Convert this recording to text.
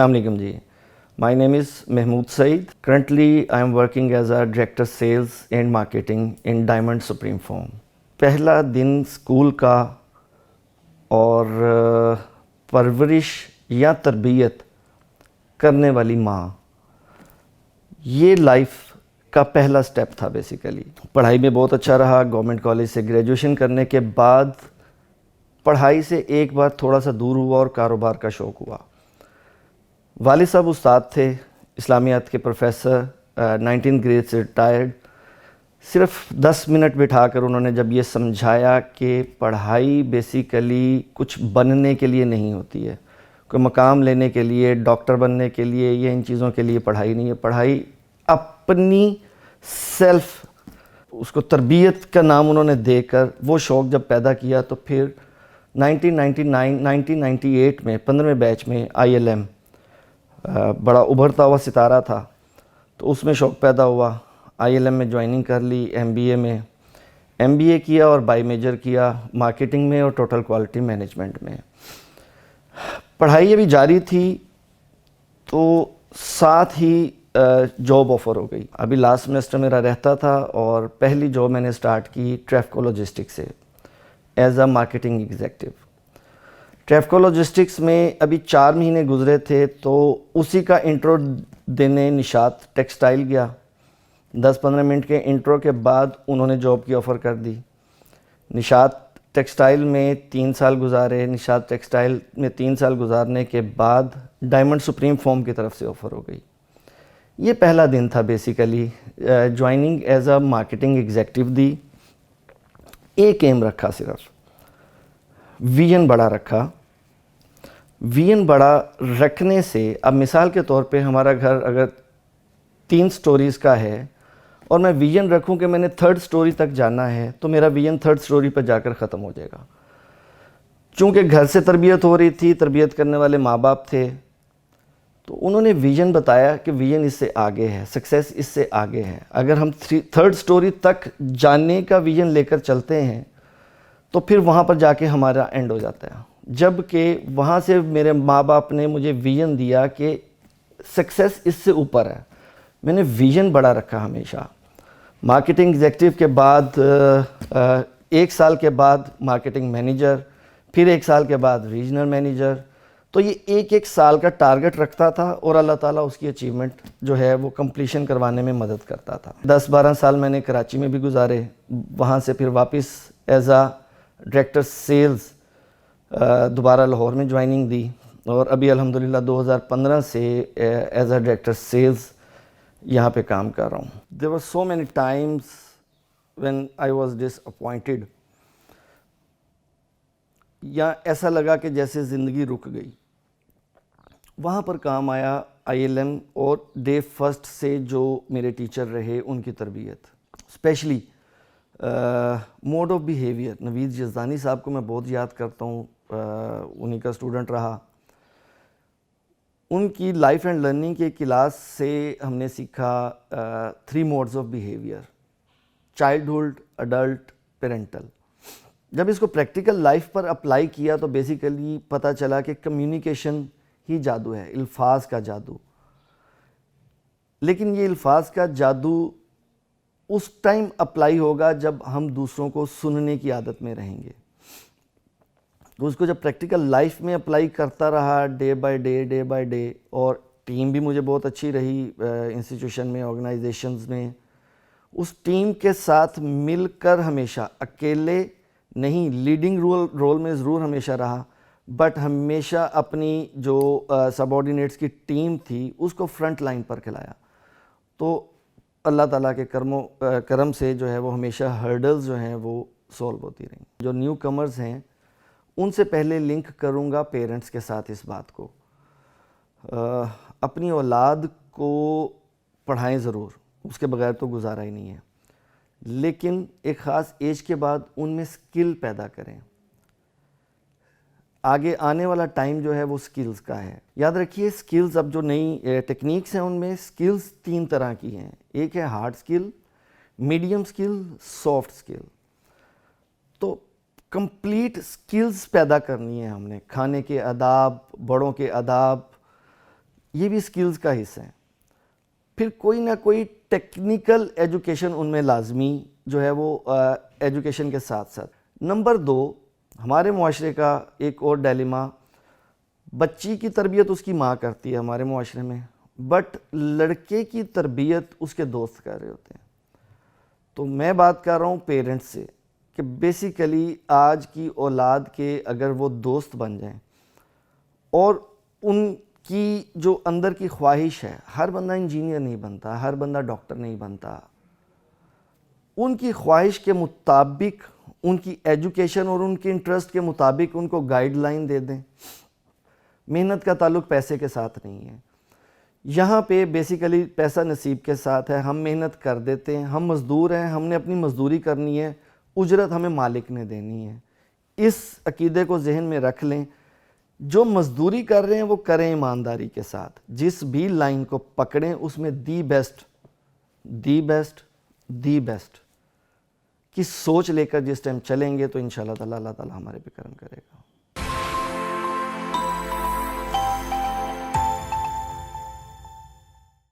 السلام علیکم جی. My name is Mahmood Saeed. Currently, I am working as a Director Sales and Marketing in Diamond Supreme Foam. پہلا دن school کا اور پرورش یا تربیت کرنے والی ماں، یہ لائف کا پہلا سٹیپ تھا بیسیکلی. پڑھائی میں بہت اچھا رہا. گورنمنٹ کالج سے گریجویشن کرنے کے بعد پڑھائی سے ایک بار تھوڑا سا دور ہوا اور کاروبار کا شوق ہوا. والد صاحب استاد تھے، اسلامیات کے پروفیسر، 19 گریڈ سے ریٹائرڈ. صرف 10 منٹ بٹھا کر انہوں نے جب یہ سمجھایا کہ پڑھائی بیسیکلی کچھ بننے کے لیے نہیں ہوتی ہے، کوئی مقام لینے کے لیے، ڈاکٹر بننے کے لیے یا ان چیزوں کے لیے پڑھائی نہیں ہے. پڑھائی اپنی سیلف، اس کو تربیت کا نام انہوں نے دے کر وہ شوق جب پیدا کیا تو پھر 1998 میں 15ویں بیچ میں ILM بڑا ابھرتا ہوا ستارہ تھا تو اس میں شوق پیدا ہوا. ILM میں جوائننگ کر لی. MBA میں MBA کیا اور بائی میجر کیا مارکیٹنگ میں اور ٹوٹل کوالٹی مینجمنٹ میں. پڑھائی ابھی جاری تھی تو ساتھ ہی جاب آفر ہو گئی. ابھی لاسٹ سمیسٹر میرا رہتا تھا اور پہلی جاب میں نے سٹارٹ کی ٹریفکو لاجسٹکس سے as a marketing executive. Traffico Logistics میں ابھی 4 مہینے گزرے تھے تو اسی کا انٹرو دینے نشاط ٹیکسٹائل گیا. 10-15 منٹ کے انٹرو کے بعد انہوں نے جاب کی آفر کر دی. نشاط ٹیکسٹائل میں 3 سال گزارے. نشاط ٹیکسٹائل میں 3 سال گزارنے کے بعد ڈائمنڈ سپریم فوم کی طرف سے آفر ہو گئی. یہ پہلا دن تھا basically. Joining as a marketing executive دی. ایک ایم رکھا، صرف ویژن بڑا رکھا. ویژن بڑا رکھنے سے اب مثال کے طور پہ ہمارا گھر اگر 3 سٹوریز کا ہے اور میں ویژن رکھوں کہ میں نے 3rd سٹوری تک جانا ہے تو میرا ویژن 3rd سٹوری پر جا کر ختم ہو جائے گا. چونکہ گھر سے تربیت ہو رہی تھی، تربیت کرنے والے ماں باپ تھے تو انہوں نے ویژن بتایا کہ ویژن اس سے آگے ہے، سکسیس اس سے آگے ہے. اگر ہم 3rd سٹوری تک جانے کا ویژن لے کر چلتے ہیں تو پھر وہاں پر جا کے ہمارا اینڈ ہو جاتا ہے. جب کہ وہاں سے میرے ماں باپ نے مجھے ویژن دیا کہ سکسیس اس سے اوپر ہے. میں نے ویژن بڑا رکھا ہمیشہ. مارکیٹنگ ایگزیکٹو کے بعد 1 سال کے بعد مارکیٹنگ مینیجر، پھر 1 سال کے بعد ریجنل مینیجر. تو یہ ایک سال کا ٹارگٹ رکھتا تھا اور اللہ تعالیٰ اس کی اچیومنٹ جو ہے وہ کمپلیشن کروانے میں مدد کرتا تھا. 10-12 سال میں نے کراچی میں بھی گزارے. وہاں سے پھر واپس ایز اے ڈائریکٹر سیلز دوبارہ لاہور میں جوائننگ دی اور ابھی الحمدللہ 2015 سے ایز اے ڈائریکٹر سیلز یہاں پہ کام کر رہا ہوں. There were so many times when I was disappointed. یا ایسا لگا کہ جیسے زندگی رک گئی. وہاں پر کام آیا ILM اور ڈے فرسٹ سے جو میرے ٹیچر رہے ان کی تربیت، اسپیشلی موڈ آف بیہیویئر. نوید یزدانی صاحب کو میں بہت یاد کرتا ہوں، انہی کا اسٹوڈنٹ رہا. ان کی لائف اینڈ لرننگ کے کلاس سے ہم نے سیکھا 3 modes of behaviour: childhood, adult, parental. جب اس کو پریکٹیکل لائف پر اپلائی کیا تو بیسیکلی پتہ چلا کہ کمیونیکیشن ہی جادو ہے، الفاظ کا جادو. لیکن یہ الفاظ کا جادو اس ٹائم اپلائی ہوگا جب ہم دوسروں کو سننے کی عادت میں رہیں گے. تو اس کو جب پریکٹیکل لائف میں اپلائی کرتا رہا ڈے بائی ڈے، اور ٹیم بھی مجھے بہت اچھی رہی انسٹیٹیوشن میں، آرگنائزیشنز میں. اس ٹیم کے ساتھ مل کر ہمیشہ، اکیلے نہیں، لیڈنگ رول میں ضرور ہمیشہ رہا، بٹ ہمیشہ اپنی جو سب آرڈینیٹس کی ٹیم تھی اس کو فرنٹ لائن پر کھلایا. تو اللہ تعالیٰ کے کرم سے جو ہے وہ ہمیشہ ہرڈلز جو ہیں وہ سولو ہوتی رہیں. جو نیو کمرز ہیں ان سے پہلے لنک کروں گا پیرنٹس کے ساتھ اس بات کو. اپنی اولاد کو پڑھائیں ضرور، اس کے بغیر تو گزارا ہی نہیں ہے، لیکن ایک خاص ایج کے بعد ان میں سکل پیدا کریں. آگے آنے والا ٹائم جو ہے وہ سکلز کا ہے. یاد رکھیے سکلز، اب جو نئی ٹیکنیکس ہیں ان میں سکلز 3 طرح کی ہیں. ایک ہے ہارڈ سکل، میڈیم سکل، سافٹ سکل. تو کمپلیٹ سکلز پیدا کرنی ہے ہم نے. کھانے کے آداب، بڑوں کے آداب، یہ بھی سکلز کا حصہ ہیں. پھر کوئی نہ کوئی ٹیکنیکل ایجوکیشن ان میں لازمی جو ہے وہ ایجوکیشن کے ساتھ ساتھ. نمبر 2، ہمارے معاشرے کا ایک اور ڈیلیما، بچی کی تربیت اس کی ماں کرتی ہے ہمارے معاشرے میں، بٹ لڑکے کی تربیت اس کے دوست کر رہے ہوتے ہیں. تو میں بات کر رہا ہوں پیرنٹس سے کہ بیسیکلی آج کی اولاد کے اگر وہ دوست بن جائیں اور ان کی جو اندر کی خواہش ہے، ہر بندہ انجینئر نہیں بنتا، ہر بندہ ڈاکٹر نہیں بنتا، ان کی خواہش کے مطابق ان کی ایجوکیشن اور ان کے انٹرسٹ کے مطابق ان کو گائیڈ لائن دے دیں. محنت کا تعلق پیسے کے ساتھ نہیں ہے. یہاں پہ بیسیکلی پیسہ نصیب کے ساتھ ہے. ہم محنت کر دیتے ہیں، ہم مزدور ہیں، ہم نے اپنی مزدوری کرنی ہے، اجرت ہمیں مالک نے دینی ہے. اس عقیدے کو ذہن میں رکھ لیں. جو مزدوری کر رہے ہیں وہ کریں ایمانداری کے ساتھ. جس بھی لائن کو پکڑیں اس میں دی بیسٹ کی سوچ لے کر جس ٹائم چلیں گے تو انشاءاللہ تعالیٰ اللہ تعالیٰ ہمارے پہ کرم کرے گا.